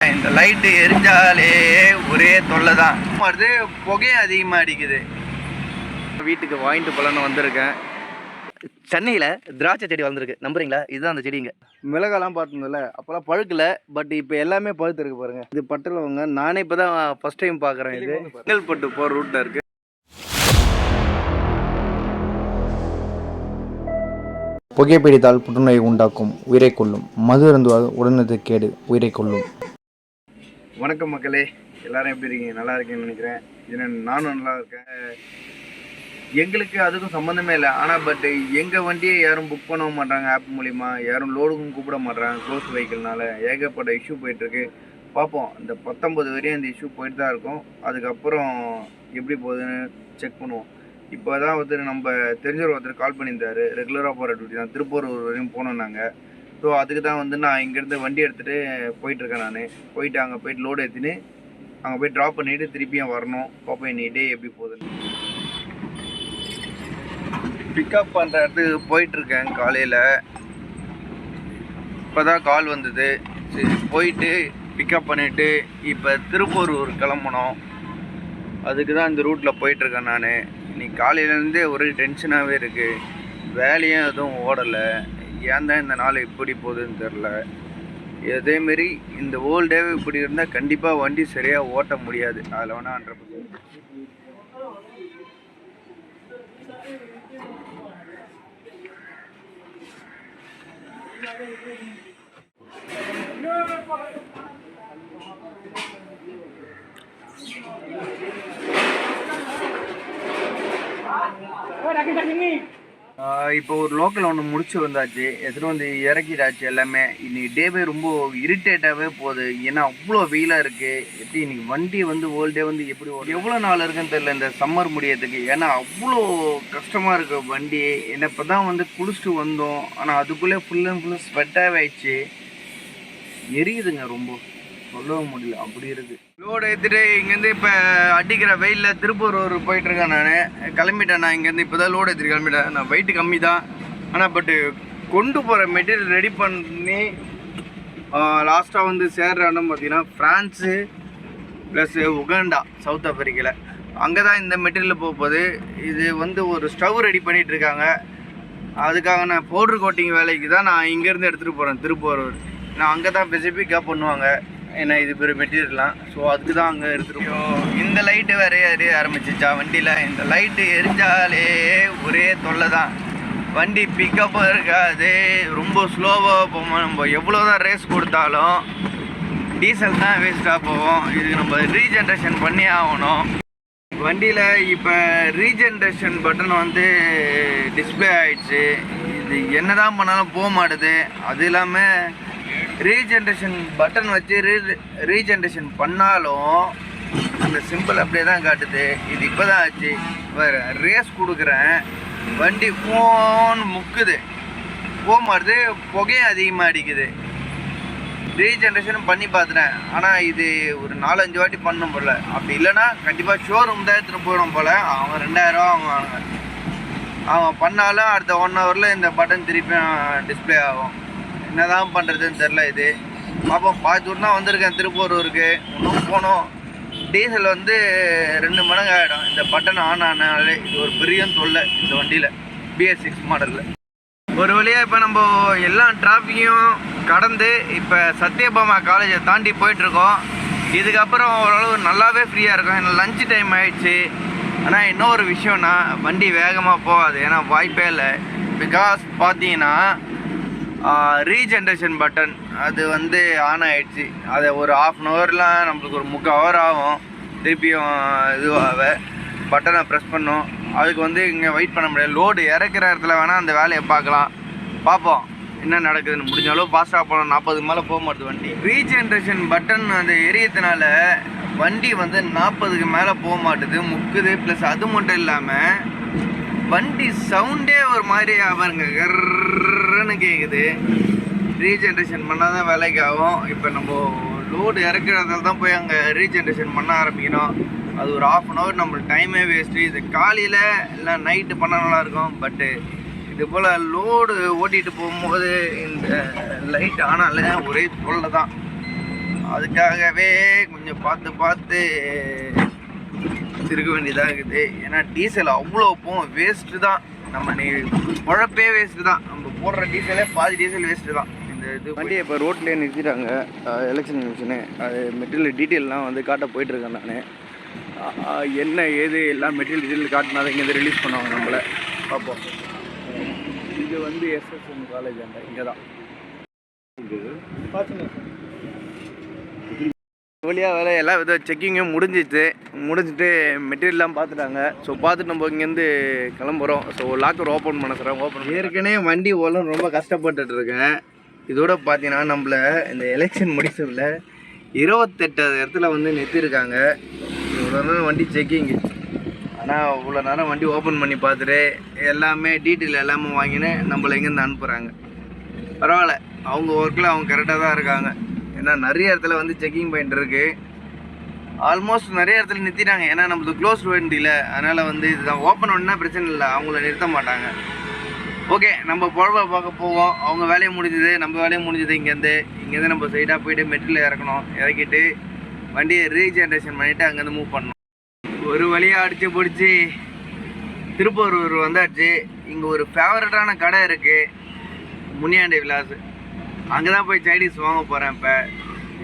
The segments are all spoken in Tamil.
இந்த லைட்டு எரிஞ்சாலே ஒரே தொல்லை தான். அது புகையும் அதிகமாக அடிக்குது. வீட்டுக்கு வாங்கிட்டு போகலான்னு வந்திருக்கேன். சென்னையில் திராட்சை செடி வளர்ந்துருக்கு, நம்புறீங்களா? இதுதான் அந்த செடிங்க. மிளகாலாம் பார்த்ததில்ல, அப்போல்லாம் பழுக்கல. பட் இப்போ எல்லாமே பழுத்து இருக்கு பாருங்க. இது பட்டலவங்க. நானே இப்போ தான் ஃபர்ஸ்ட் டைம் பார்க்குறேன். இது செங்கல்பட்டு போகிற ரூட்டில் இருக்குது. புகைப்பிடித்தால் புற்றுநோயை உண்டாக்கும், உயிரை கொள்ளும். மது அருந்துவால் உடனது கேடு, உயிரை கொள்ளும். வணக்கம் மக்களே, எல்லாரும் எப்படி இருக்கீங்க? நல்லா இருக்கேன்னு நினைக்கிறேன். இது நானும் நல்லா இருக்கேன். எங்களுக்கு அதுக்கும் சம்மந்தமே இல்லை. ஆனால் எங்கள் வண்டியை யாரும் புக் பண்ண மாட்டாங்க ஆப் மூலிமா. யாரும் லோடுக்கும் கூப்பிட மாட்டாங்க க்ளோஸ் வெஹிக்கிள்னால. ஏகப்பட்ட இஷ்யூ போயிட்டுருக்கு. பார்ப்போம், இந்த 19 வரையும் இந்த இஷ்யூ போயிட்டு தான் இருக்கும். அதுக்கப்புறம் எப்படி போகுதுன்னு செக் பண்ணுவோம். இப்போ தான் நம்ம தெரிஞ்சவர் ஒருத்தர் கால் பண்ணியிருந்தார். ரெகுலராக போகிற டியூட்டி தான், திருப்பூர் வரையும் போனோம் நாங்கள். ஸோ அதுக்கு தான் நான் இங்கேருந்து வண்டி எடுத்துகிட்டு போயிட்டுருக்கேன். நான் போயிட்டு அங்கே போய்ட்டு லோடு ஏற்றின்னு அங்கே போய் ட்ராப் பண்ணிவிட்டு திருப்பியும் வரணும். பார்ப்போம் இன்னைக்கு டே எப்படி போகுதுன்னு. பிக்கப் பண்ணுற இடத்துக்கு போயிட்டுருக்கேன். காலையில் இப்போ தான் கால் வந்தது. சரி போயிட்டு பிக்கப் பண்ணிவிட்டு இப்போ திருப்பூர் கிளம்பணும். அதுக்கு தான் இந்த ரூட்டில் போயிட்டுருக்கேன். நான் இன்னைக்கு காலையிலேருந்தே ஒரே டென்ஷனாகவே இருக்குது. வேலையும் எதுவும் ஓடலை. ஏன் தான் இந்த நாள் எப்படி போகுதுன்னு தெரில. அதேமாரி இந்த ஓல் டேவே இப்படி இருந்தால் கண்டிப்பாக வண்டி சரியாக ஓட்ட முடியாது. அதில் வேணால் 100%. இப்போ ஒரு லோக்கல் ஒன்று முடிச்சு வந்தாச்சு, எடுத்துகிட்டு வந்து இறக்கிட்டாச்சு எல்லாமே. இன்றைக்கி டேவே ரொம்ப இரிட்டேட்டாகவே போகுது. ஏன்னா அவ்வளோ வெயிலாக இருக்குது. எப்படி இன்றைக்கி வண்டி ஓல் டே எப்படி எவ்வளோ நாள் இருக்குன்னு தெரியல இந்த சம்மர் முடியறதுக்கு. ஏன்னா அவ்வளோ கஷ்டமாக இருக்குது வண்டி. என்ன இப்போ தான் குளிச்சுட்டு வந்தோம். ஆனால் அதுக்குள்ளே ஃபுல் அண்ட் ஃபுல்லு ஸ்வெட்டாகவே ஆயிடுச்சு. எரியுதுங்க, ரொம்ப சொல்லவும் முடியல, அப்படி இருக்குது. லோடு ஏற்றிட்டு இங்கேருந்து இப்போ அடிக்கிற வெயிலில் திருப்பூர் போயிட்டுருக்கேன். நான் கிளம்பிட்டேன். நான் இங்கேருந்து இப்போ தான் லோடு ஏற்றிட்டு கிளம்பிட்டேன். நான் வெயிட்டு கம்மி தான். ஆனால் கொண்டு போகிற மெட்டீரியல் ரெடி பண்ணி லாஸ்ட்டாக சேர்ற இடம் பார்த்திங்கன்னா ஃப்ரான்ஸு ப்ளஸ் உகாண்டா, சவுத் ஆஃப்ரிக்காவில். அங்கே தான் இந்த மெட்டீரியல் போகுது. இது ஒரு ஸ்டவ் ரெடி பண்ணிகிட்ருக்காங்க. அதுக்காக நான் பவுட்ரு கோட்டிங் வேலைக்கு தான் நான் இங்கேருந்து எடுத்துகிட்டு போகிறேன் திருப்பூர். நான் அங்கே தான் ஸ்பெசிஃபிக்காக பண்ணுவாங்க. ஏன்னா இது பெரிய மெட்டீரியல்லாம். ஸோ அதுக்கு தான் அங்கே எடுத்துருக்கோம். இந்த லைட்டு வேறு எரிய ஆரம்பிச்சிச்சா வண்டியில். இந்த லைட்டு எரிஞ்சாலே ஒரே தொல்லை தான். வண்டி பிக்கப்பும் இருக்காது, ரொம்ப ஸ்லோவாக போவோம். நம்ம எவ்வளோ தான் ரேஸ் கொடுத்தாலும் டீசல் தான் வேஸ்ட்டாக போவோம். இதுக்கு நம்ம ரீஜென்ரேஷன் பண்ணி ஆகணும். வண்டியில் இப்போ ரீஜென்ரேஷன் பட்டன் டிஸ்பிளே ஆகிடுச்சு. இது என்ன தான் பண்ணாலும் போக மாட்டுது. அது இல்லாமல் ரீஜென்ரேஷன் பட்டன் வச்சு ரீஜென்ரேஷன் பண்ணாலும் அந்த சிம்பிள் அப்படியே தான் காட்டுது. இது இப்போ தான் ஆச்சு. வேறு ரேஸ் கொடுக்குறேன், வண்டி ஃபோன் முக்குது, போக மாட்டுது, புகையும் அதிகமாக அடிக்குது. ரீஜென்ரேஷனும் பண்ணி பார்த்துட்டேன். ஆனால் இது ஒரு 4-5 வாட்டி பண்ணணும் போல். அப்படி இல்லைன்னா கண்டிப்பாக ஷோரூம் தான் எடுத்துகிட்டு போயிடும் போல். அவங்க 2000 ரூபா வாங்குவாங்க. அவங்க பண்ணாலும் அடுத்த 1 ஹவரில் இந்த பட்டன் திருப்பியும் டிஸ்பிளே ஆகும். என்ன தான் பண்ணுறதுன்னு தெரில. இது பார்ப்போம். பாதி தூரம் தான் வந்திருக்கேன் திருப்பூருக்கு. இன்னும் போனோம். டீசல் 2 மடங்கு ஆகிடும் இந்த பட்டன் ஆன் ஆனாலே. இது ஒரு பெரிய தொல்லை இந்த வண்டியில், BS6 மாடலில். ஒரு வழியாக இப்போ நம்ம எல்லா டிராஃபிக்கையும் கடந்து இப்போ சத்யபாமா காலேஜை தாண்டி போயிட்டுருக்கோம். இதுக்கப்புறம் ஓரளவு நல்லாவே ஃப்ரீயாக இருக்கும். ஏன்னா லஞ்ச் டைம் ஆகிடுச்சு. ஆனால் இன்னொரு விஷயம்னா வண்டி வேகமாக போகாது. ஏன்னா வாய்ப்பே இல்லை. பிகாஸ் பார்த்தீங்கன்னா ரீஜென்ரேஷன் பட்டன் அது ஆன் ஆகிடுச்சு. அதை ஒரு 1/2 ஹவர்லாம் நம்மளுக்கு ஒரு 3/4 ஹவர் ஆகும் திருப்பியும் இதுவாக பட்டனை ப்ரெஸ் பண்ணோம். அதுக்கு இங்கே வெயிட் பண்ண முடியாது. லோடு இறக்குற இடத்துல வேணால் அந்த வேலையை பார்ப்போம் என்ன நடக்குதுன்னு. முடிஞ்சாலும் ஃபாஸ்ட்டாக போகணும். 40 மேலே போக மாட்டுது வண்டி. ரீஜென்ரேஷன் பட்டன் எரியறதுனால வண்டி 40க்கு மேலே போக மாட்டுது, முக்குது. ப்ளஸ் அது மட்டும் இல்லாமல் வண்டி சவுண்டே ஒரு மாதிரி பாருங்க, கர்ன்னு கேட்குது. ரீஜென்ரேஷன் பண்ணால் தான் வேலைக்கு ஆகும். இப்போ நம்ம லோடு இறக்குறதால தான் போய் அங்கே ரீஜென்ரேஷன் பண்ண ஆரம்பிக்கணும். அது ஒரு 1/2 ஹவர் நம்மளுக்கு டைமே வேஸ்ட்டு. இது காலையில் இல்லை நைட்டு பண்ணால் நல்லாயிருக்கும். பட்டு இது போல் லோடு ஓட்டிகிட்டு போகும்போது இந்த லைட் ஆனால ஒரே தொல்லை தான். அதுக்காகவே கொஞ்சம் பார்த்து திருக்க வேண்டியதாக இருக்குது. ஏன்னா டீசல் அவ்வளோ போகும், வேஸ்ட்டு தான். நம்ம உழப்பே வேஸ்ட்டு தான். நம்ம போடுற டீசலே பாதி டீசல் வேஸ்ட்டு தான். இந்த இது வண்டியை இப்போ ரோட்லேயே நிறுத்திட்டாங்க. எலெக்ஷன் கமிஷனு அது மெட்டீரியல் டீட்டெயிலெலாம் வந்து காட்ட போயிட்டுருக்கேன் நான். என்ன ஏது எல்லாம் மெட்டீரியல் டீட்டெயில் காட்டினா தான் இங்கேருந்து ரிலீஸ் பண்ணுவாங்க நம்மளை. பார்ப்போம். இது வந்து எஸ்எஸ்எம் காலேஜ் அந்த இங்கே தான் வழியாக வேறு எல்லா வித செக்கிங்கும் முடிஞ்சிட்டு மெட்டீரியல்லாம் பார்த்துட்டாங்க. ஸோ பார்த்துட்டு நம்ம இங்கேருந்து கிளம்புறோம். ஸோ லாக்கர் ஓப்பன் பண்ண சொல்கிறேன். ஏற்கனவே வண்டி ஓலம் ரொம்ப கஷ்டப்பட்டுட்டு இருக்கேன். இதோட பார்த்தீங்கன்னா நம்மளை இந்த எலெக்ஷன் முடிச்சதில் 28 இடத்துல வந்து நிறுத்திருக்காங்க. இவ்வளோ நேரம் வண்டி செக்கிங்கு. ஆனால் இவ்வளோ நேரம் வண்டி ஓப்பன் பண்ணி பார்த்துட்டு எல்லாமே டீட்டெயில் எல்லாமே வாங்கினு நம்மளை இங்கேருந்து அனுப்புகிறாங்க. பரவாயில்ல, அவங்க ஒர்க்கில் அவங்க கரெக்டாக தான் இருக்காங்க. ஏன்னா நிறைய இடத்துல வந்து செக்கிங் பாயிண்ட் இருக்குது. ஆல்மோஸ்ட் நிறைய இடத்துல நிறுத்திட்டாங்க. ஏன்னா நம்மளுக்கு க்ளோஸ் வண்டியில், அதனால் வந்து இதுதான் ஓப்பன் பண்ணா பிரச்சனை இல்லை, அவங்கள நிறுத்த மாட்டாங்க. ஓகே, நம்ம பொழப்பை பார்க்க போவோம். அவங்க வேலையை முடிஞ்சுது, நம்ம வேலையை முடிஞ்சுது. இங்கேருந்து நம்ம சைடாக போய்ட்டு மெட்டீரியல் இறக்கணும். இறக்கிட்டு வண்டியை ரீஜென்ரேஷன் பண்ணிவிட்டு அங்கேருந்து மூவ் பண்ணணும். ஒரு வழியாக அடித்து பிடிச்சி திருப்பூர் வந்தாச்சு. இங்கே ஒரு ஃபேவரட்டான கடை இருக்குது, முனியாண்டி விலாஸ். அங்கே தான் போய் சைனீஸ் வாங்க போகிறேன் இப்போ.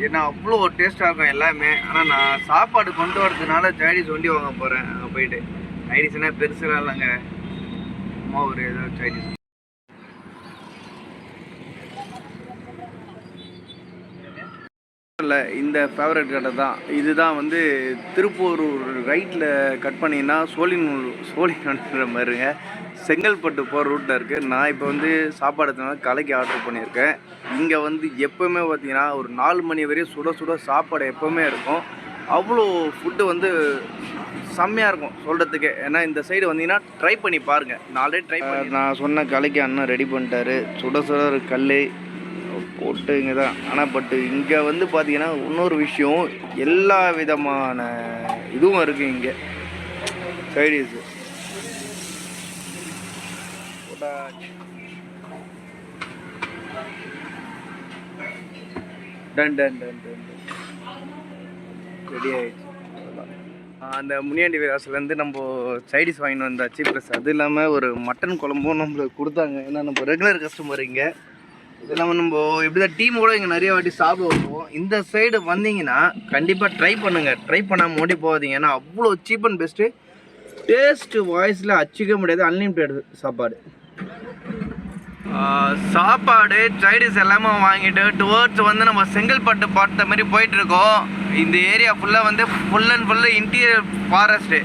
ஏன்னா அவ்வளோ டேஸ்ட்டாக இருக்கும் எல்லாமே. ஆனால் நான் சாப்பாடு கொண்டு வரதுனால சைனீஸ் வண்டி வாங்க போகிறேன். அங்கே போயிட்டு சைனீஸ்னால் பெருசுலாம் இல்லைங்க, சும்மா ஒரு ஏதாவது சைனீஸ். இல்லை, இந்த ஃபேவரட் கடை தான். இதுதான் வந்து திருப்பூர் ரைட்டில் கட் பண்ணிங்கன்னா சோழிங்கன்ற மாதிரிங்க, செங்கல்பட்டு போகிற ரூட்டில் இருக்குது. நான் இப்போ வந்து சாப்பாடு கலைக்கு ஆர்டர் பண்ணியிருக்கேன். இங்கே வந்து எப்போவுமே பார்த்தீங்கன்னா ஒரு 4 மணி வரையும் சுட சாப்பாடு எப்போவுமே இருக்கும். அவ்வளோ ஃபுட்டு வந்து செம்மையாக இருக்கும் சொல்கிறதுக்கே. ஏன்னா இந்த சைடு வந்தீங்கன்னா ட்ரை பண்ணி பாருங்கள். நான் ஆல்ரெடி நான் சொன்ன கலைக்கு அண்ணன் ரெடி பண்ணிட்டாரு. சுட ஒரு கல் போட்டு இங்கே தான். ஆனால் பட்டு இங்கே வந்து பார்த்தீங்கன்னா இன்னொரு விஷயம், எல்லா விதமான இதுவும் இருக்குது இங்கே. சைடிஸு டன் ரெடி ஆகிடுச்சு. அந்த முனியாண்டி விலாஸ்லேருந்து நம்ம சைடிஸ் வாங்கிட்டு வந்தாச்சு. ப்ளஸ் அது இல்லாமல் ஒரு மட்டன் குழம்பும் நம்மளுக்கு கொடுத்தாங்க. ஏன்னா நம்ம ரெகுலர் கஸ்டமர் இங்கே. இது இல்லாமல் நம்ம இப்படி தான் டீமோட இங்கே நிறைய வாட்டி சாப்பிட வருவோம். இந்த சைடு வந்தீங்கன்னா கண்டிப்பாக ட்ரை பண்ணுங்கள். ட்ரை பண்ணாமல் ஓடி போகாதீங்க. ஏன்னா அவ்வளோ சீப் அண்ட் பெஸ்ட்டு. டேஸ்ட்டு வாய்ஸில் அச்சிக்க முடியாது. அன்லிமிட்டெட் சாப்பாடு. சைடிஸ் எல்லாமே வாங்கிட்டு டுவர்ட்ஸ் வந்து நம்ம செங்கல்பட்டு பார்த்த மாதிரி போயிட்டுருக்கோம். இந்த ஏரியா ஃபுல்லாக வந்து full and full interior forest.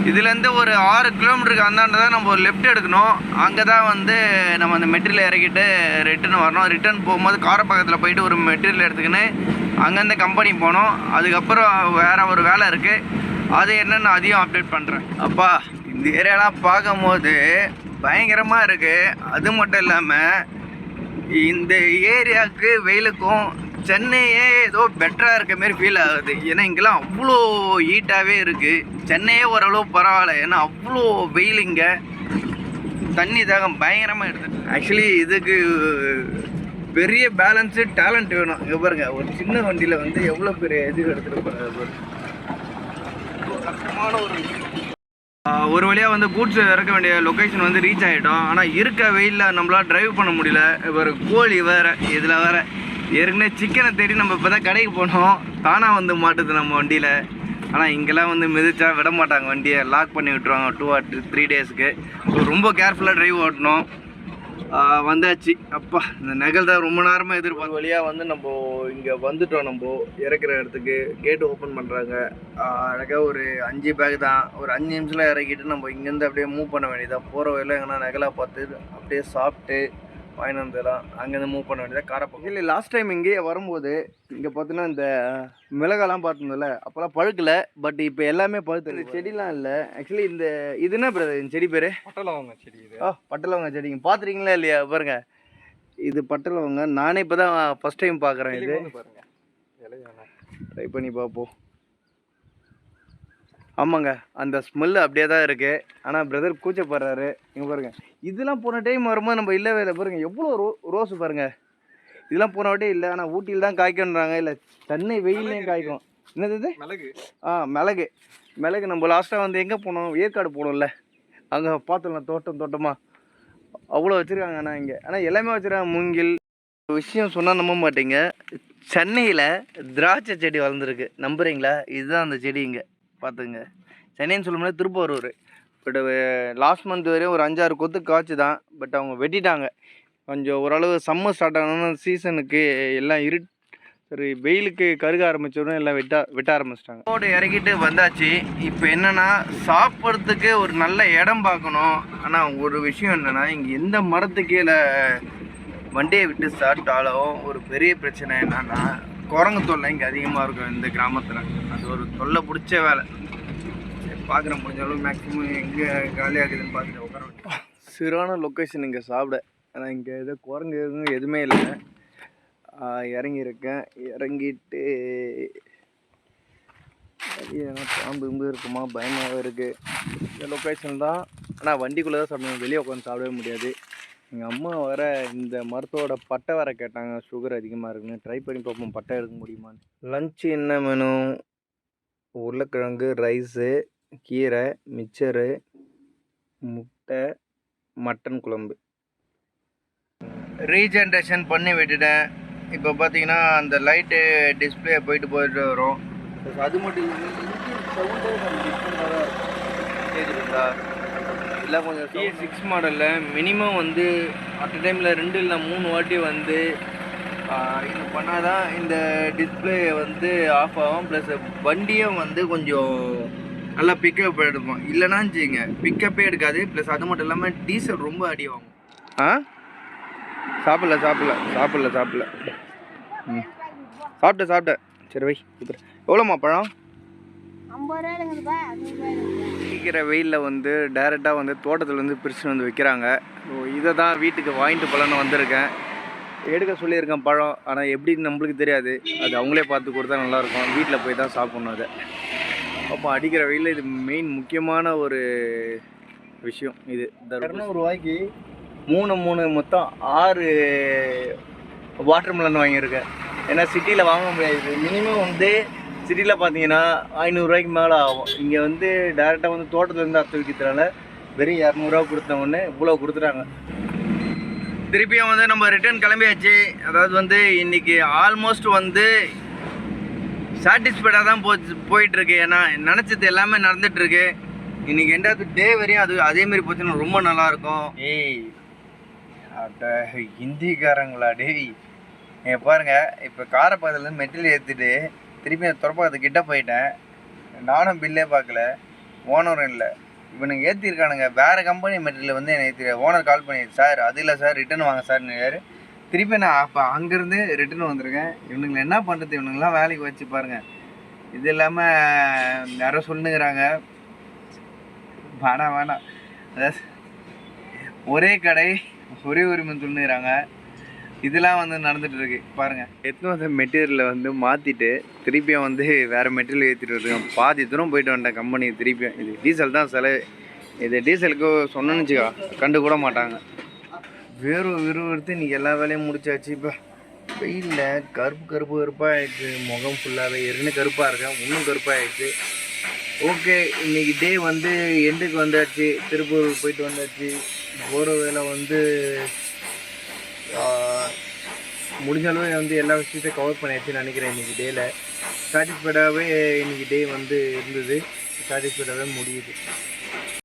இதுலேருந்து ஒரு 6 கிலோமீட்டருக்கு அந்தாண்ட தான் நம்ம ஒரு லெஃப்ட் எடுக்கணும். அங்கே தான் வந்து நம்ம அந்த மெட்டீரியல் இறக்கிட்டு ரிட்டர்ன் வரணும். ரிட்டர்ன் போகும்போது காரப்பக்கத்தில் போயிட்டு ஒரு மெட்டீரியல் எடுத்துக்கின்னு அங்கேருந்து கம்பெனி போகணும். அதுக்கப்புறம் வேறு ஒரு வேலை இருக்குது, அது என்னென்னு அதையும் அப்டேட் பண்ணுறேன். அப்பா, இந்த ஏரியாலாம் பார்க்கும்போது பயங்கரமாக இருக்குது. அது மட்டும் இல்லாமல் இந்த ஏரியாவுக்கு வெயிலுக்கும் சென்னையே ஏதோ பெட்டராக இருக்க மாரி ஃபீல் ஆகுது. ஏன்னா இங்கெல்லாம் அவ்வளோ ஹீட்டாகவே இருக்குது. சென்னையே ஓரளவு பரவாயில்ல, ஏன்னா அவ்வளோ வெயில். இங்கே தண்ணி தாகம் பயங்கரமாக எடுத்து. ஆக்சுவலி இதுக்கு பெரிய பேலன்ஸு டேலண்ட் வேணும். இங்கே பாருங்கள், ஒரு சின்ன வண்டியில் வந்து எவ்வளோ பெரிய இது எடுத்துகிட்டு போகிறாங்க. கஷ்டமான ஒரு வழியாக வந்து கூட்ஸ் இறக்க வேண்டிய லொக்கேஷன் வந்து ரீச் ஆகிட்டோம். ஆனால் இருக்க வெயிலில் நம்மளால் ட்ரைவ் பண்ண முடியல. ஒரு கோழி வேறு, இதில் வேறு ஏற்கனவே சிக்கனை தேடி நம்ம இப்போ தான் கடைக்கு போனோம். தானாக வந்து மாட்டுது நம்ம வண்டியில். ஆனால் இங்கெல்லாம் வந்து மிதிச்சா விட மாட்டாங்க, வண்டியை லாக் பண்ணி விட்டுருவாங்க 2 or 3 டேஸ்க்கு. ஸோ ரொம்ப கேர்ஃபுல்லாக ட்ரைவ் ஓட்டணும். வந்தாச்சு. அப்பா, இந்த நகல் தான் ரொம்ப நேரமாக எதிர்பார்க்க. வழியாக வந்து நம்ம இங்கே வந்துட்டோம். நம்ம இறக்குற இடத்துக்கு கேட்டு ஓப்பன் பண்ணுறாங்க. அழகாக ஒரு 5 பேக் தான். ஒரு 5 நிமிஷத்தில் இறக்கிட்டு நம்ம இங்கேருந்து அப்படியே மூவ் பண்ண வேண்டியதான். போகிற வழியில் எங்கன்னா நகலாக பார்த்து அப்படியே சாப்பிட்டு வாங்கிட்டு வந்துடலாம். அங்கேருந்து மூவ் பண்ண வேண்டியதான். காரப்பக்கம் இல்லை, லாஸ்ட் டைம் இங்கேயே வரும்போது இங்கே பார்த்தீங்கன்னா இந்த மிளகாலாம் பார்த்துருந்தோம்ல, அப்போல்லாம் பழுக்கலை. பட் இப்போ எல்லாமே பழுத்து. இந்த செடிலாம் இல்லை. ஆக்சுவலி இந்த இது என்ன பிரதர், இந்த செடி பேர்? பட்டலவங்க செடி. இது பட்டலவங்க செடிங்க. பார்த்துருக்கீங்களா இல்லையா? பாருங்க, இது பட்டலவங்க. நானே இப்போ தான் ஃபஸ்ட் டைம் பார்க்குறேன். இது பாருங்கள், ட்ரை பண்ணி பார்ப்போம். ஆமாங்க, அந்த ஸ்மெல்லு அப்படியே தான் இருக்குது. ஆனால் பிரதர் கூச்சப்படுறாரு. இங்கே பாருங்கள், இதெல்லாம் போன டைம் வரும்போது நம்ம இல்லவே இல்லை. பாருங்கள் எவ்வளோ ரோஸு பாருங்கள். இதெல்லாம் போன வாட்டி இல்லை, ஆனால் ஊட்டியில் தான் காய்க்கணுன்றாங்க. இல்லை சென்னை வெயிலையும் காய்க்கும். என்னது இது? மிளகு. மிளகு. மிளகு நம்ம லாஸ்ட்டாக வந்து எங்கே போனோம்? ஏற்காடு போனோம்ல, அங்கே பார்த்துடலாம் தோட்டமாக அவ்வளோ வச்சுருக்காங்க. ஆனால் இங்கே ஆனால் எல்லாமே வச்சுருக்காங்க. மூங்கில் விஷயம் சொன்னால் நம்ப மாட்டீங்க, சென்னையில் திராட்சை செடி வளர்ந்துருக்கு. நம்புறீங்களா? இதுதான் அந்த செடி. இங்கே பார்த்துங்க, சென்னைன்னு சொல்ல முடியாது, திருப்பூர். பட் லாஸ்ட் மந்த் வரையும் ஒரு 5-6 கொத்து காய்ச்சி தான். பட் அவங்க வெட்டிட்டாங்க. கொஞ்சம் ஓரளவு சம்மர் ஸ்டார்ட் ஆகணும்னு சீசனுக்கு எல்லாம் சரி வெயிலுக்கு கருக ஆரம்பிச்சோடனே எல்லாம் வெட்ட ஆரம்பிச்சிட்டாங்க. ரோடு இறக்கிட்டு வந்தாச்சு. இப்போ என்னென்னா சாப்பிட்றதுக்கு ஒரு நல்ல இடம் பார்க்கணும். ஆனால் ஒரு விஷயம் என்னென்னா, இங்கே எந்த மரத்துக்கு கீழே வண்டியை விட்டு சாப்பிட்டாலும் ஒரு பெரிய பிரச்சனை என்னன்னா, குரங்கு தொல்லை இங்கே அதிகமாக இருக்கும் இந்த கிராமத்தில். அது ஒரு தொல்லை பிடிச்ச வேலை. பார்க்குற முடிஞ்சாலும் மேக்ஸிமம் எங்கே காலியாகுதுன்னு பார்த்துட்டு உட்கார. சிறான லொக்கேஷன் இங்கே சாப்பிட. ஆனால் இங்கே எதோ குரங்கு எதுவுமே இல்லை. இறங்கியிருக்கேன். இறங்கிட்டு எதனா பாம்பு இருக்குமா பயமாகவே இருக்குது. இந்த லொக்கேஷன் தான். ஆனால் வண்டிக்குள்ளே தான் சாப்பிடணும், வெளியே உட்காந்து சாப்பிடவே முடியாது. எங்கள் அம்மா வர இந்த மரத்தோட பட்டை வர கேட்டாங்க, சுகர் அதிகமாக இருக்குன்னு. ட்ரை பண்ணி பார்ப்போம் பட்டை எடுக்க முடியுமான்னு. லஞ்சு என்ன மெனு? உருளைக்கிழங்கு, ரைஸு, கீரை, மிச்சரு, முட்டை, மட்டன் குழம்பு. ரீஜென்ரேஷன் பண்ணி விட்டுட்டேன். இப்போ பார்த்தீங்கன்னா அந்த லைட்டு டிஸ்பிளே போயிட்டு வரும். அது மட்டும் இல்லாமல் சவுண்டே டிஃப்ரெண்டாக தான் கேட்குதுங்களா? இல்லை கொஞ்சம் T6 மாடலில் மினிமம் வந்து அட் டைமில் 2 இல்லை 3 வாட்டி வந்து இது பண்ணால் தான் இந்த டிஸ்பிளே வந்து ஆஃப் ஆகும். ப்ளஸ் வண்டியும் வந்து கொஞ்சம் நல்லா பிக்கப் எடுக்கும். இல்லைன்னா வச்சுங்க பிக்கப்பே எடுக்காது. ப்ளஸ் அது மட்டும் இல்லாமல் டீசல் ரொம்ப அடி வாங்கும். சாப்பிடல சாப்பிட்டேன். சரி வை. எவ்வளோம்மா பழம்? சீக்கிர வெயிலில் வந்து டைரெக்டாக வந்து தோட்டத்துலேருந்து பிரித்து வந்து வைக்கிறாங்க. இதை தான் வீட்டுக்கு வாங்கிட்டு போகலான்னு வந்திருக்கேன். எடுக்க சொல்லியிருக்கேன் பழம். ஆனால் எப்படின்னு நம்மளுக்கு தெரியாது. அது அவங்களே பார்த்து கொடுத்தா நல்லாயிருக்கும். வீட்டில் போய் தான் சாப்பிட்ணும் அதை. அப்போ அடிக்கிற வெயிலில் இது மெயின் முக்கியமான ஒரு விஷயம். இது 200 ரூபாய்க்கு 3 மொத்தம் 6 வாட்டர் மெலன் வாங்கியிருக்கேன். ஏன்னா சிட்டியில் வாங்க முடியாது. மினிமம் வந்து சிட்டியில் பார்த்தீங்கன்னா 500 ரூபாய்க்கு மேலே ஆகும். இங்கே வந்து டேரெக்டாக வந்து தோட்டத்துலேருந்து அறுத்து வைக்கிறதுனால வெறும் 200 ரூபா கொடுத்தவொடனே இவ்வளோ கொடுத்துட்டாங்க. திருப்பியும் வந்து நம்ம ரிட்டர்ன் கிளம்பியாச்சு. அதாவது வந்து இன்றைக்கி ஆல்மோஸ்ட் வந்து சாட்டிஸ்ஃபைடாக தான் போயிட்டுருக்கு. ஏன்னா நினச்சது எல்லாமே நடந்துகிட்ருக்கு. இன்றைக்கி எண்டாவது டே வரையும் அதேமாரி போச்சுன்னா ரொம்ப நல்லாயிருக்கும். ஹிந்திக்காரங்களா டேய்? நீங்கள் பாருங்கள், இப்போ காரப்பக்கத்துலேருந்து மெட்டீரியல் ஏற்றிட்டு திருப்பி துறப்பக்கத்துக்கிட்ட போயிட்டேன். நானும் பில்லே பார்க்கல, ஓனரும் இல்லை. இவனுங்க ஏற்றிருக்கானுங்க வேறு கம்பெனி மெட்டீரியல் வந்து என்னை ஏற்றி. ஓனர் கால் பண்ணிடுச்சு, சார் அது இல்லை சார், ரிட்டன் வாங்க சார். திருப்பி நான் அப்போ அங்கேருந்து ரிட்டன் வந்திருக்கேன். இவனுங்களை என்ன பண்ணுறது? இவனுங்களாம் வேலைக்கு வச்சு பாருங்கள். இது இல்லாமல் நிறைய சொல்லுங்கிறாங்க. வேணாம் அதாவது ஒரே கடை ஒரே உரிமை சொல்லுங்கிறாங்க. இதெல்லாம் வந்து நடந்துகிட்ருக்கு பாருங்கள். எத்தனை வந்து மெட்டீரியலை வந்து மாற்றிட்டு திருப்பியும் வந்து வேறு மெட்டீரியல் ஏற்றிட்டு வருது. பாதி தூரம் போயிட்டு வந்தேன் கம்பெனி. திருப்பியும் இது டீசல் தான் செலவு. இது டீசலுக்கு சொன்னோன்னு வச்சுக்கோ கண்டு கூட மாட்டாங்க. விறுவிறுத்து இன்றைக்கி எல்லா வேலையும் முடிச்சாச்சு. இப்போ வெயிலில் கருப்பாக ஆகிடுச்சு. முகம் ஃபுல்லாகவே ஏற்கனவே கருப்பாக இருக்கேன், இன்னும் கருப்பாக ஆகிடுச்சு. ஓகே, இன்றைக்கி டே வந்து எண்டுக்கு வந்தாச்சு. திருப்பூர் போயிட்டு வந்தாச்சு. போகிற வேலை வந்து முடிஞ்ச அளவு வந்து எல்லா விஷயத்தையும் கவர் பண்ணியாச்சுன்னு நினைக்கிறேன். இன்றைக்கி டேயில் சாட்டிஸ்ஃபைடாகவே இன்றைக்கி டே வந்து இருந்தது. சாட்டிஸ்ஃபைடாகவே முடியுது.